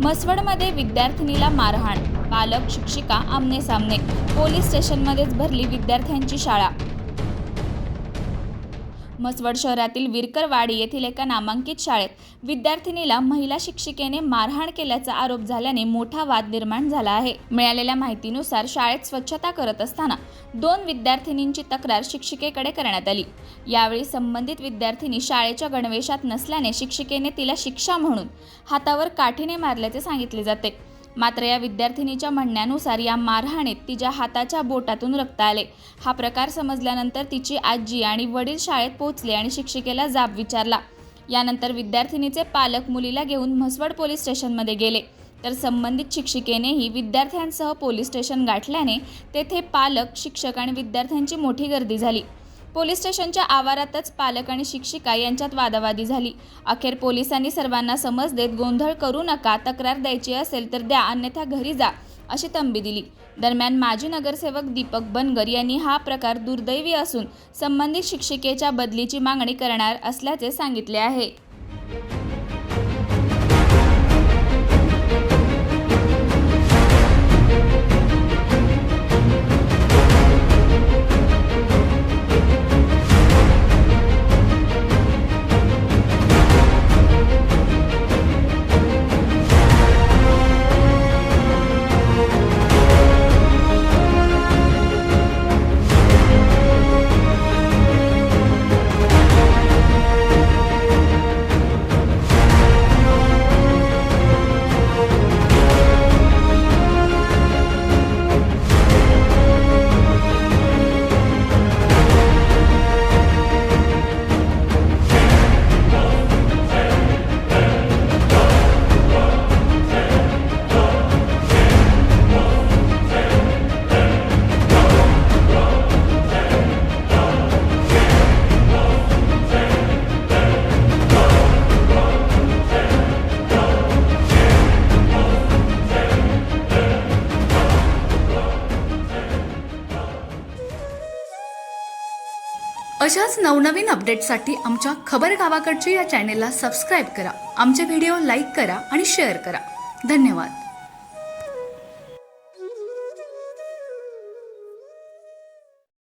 म्हसवडमध्ये विद्यार्थिनीला मारहाण, पालक शिक्षिका आमने सामने, पोलीस स्टेशनमध्येच भरली विद्यार्थ्यांची शाळा। म्हसवड शहरातील विरकरवाडी येथील एका नामांकित शाळेत विद्यार्थिनीला महिला शिक्षिकेने मारहाण केल्याचा आरोप झाल्याने मोठा वाद निर्माण झाला आहे। मिळालेल्या माहितीनुसार शाळेत स्वच्छता करत असताना 2 विद्यार्थिनींची तक्रार शिक्षिकेकडे करण्यात आली। यावेळी संबंधित विद्यार्थिनी शाळेच्या गणवेशात नसल्याने शिक्षिकेने तिला शिक्षा म्हणून हातावर काठीने मारल्याचे सांगितले जाते। मात्र या विद्यार्थिनीच्या म्हणण्यानुसार या मारहाणीत तिच्या हाताच्या बोटातून रक्त आले। हा प्रकार समजल्यानंतर तिची आजी आणि वडील शाळेत पोहोचले आणि शिक्षिकेला जाब विचारला। यानंतर विद्यार्थिनीचे पालक मुलीला घेऊन म्हसवड पोलीस स्टेशनमध्ये गेले, तर संबंधित शिक्षिकेनेही विद्यार्थ्यांसह पोलीस स्टेशन गाठल्याने तेथे पालक, शिक्षक आणि विद्यार्थ्यांची मोठी गर्दी झाली। पोलीस स्टेशनच्या आवारातच पालक आणि शिक्षिका यांच्यात वादावादी झाली। अखेर पोलिसांनी सर्वांना समज देत गोंधळ करू नका, तक्रार द्यायची असेल तर द्या, अन्यथा घरी जा अशी तंबी दिली। दरम्यान माजी नगरसेवक दीपक बनगर यांनी हा प्रकार दुर्दैवी असून संबंधित शिक्षिकेच्या बदलीची मागणी करणार असल्याचे सांगितले आहे। अशाच नवनवीन अपडेट्ससाठी आमच्या खबर गावाकडची या चॅनेलला सबस्क्राईब करा, आमचे व्हिडिओ लाईक करा आणि शेअर करा। धन्यवाद।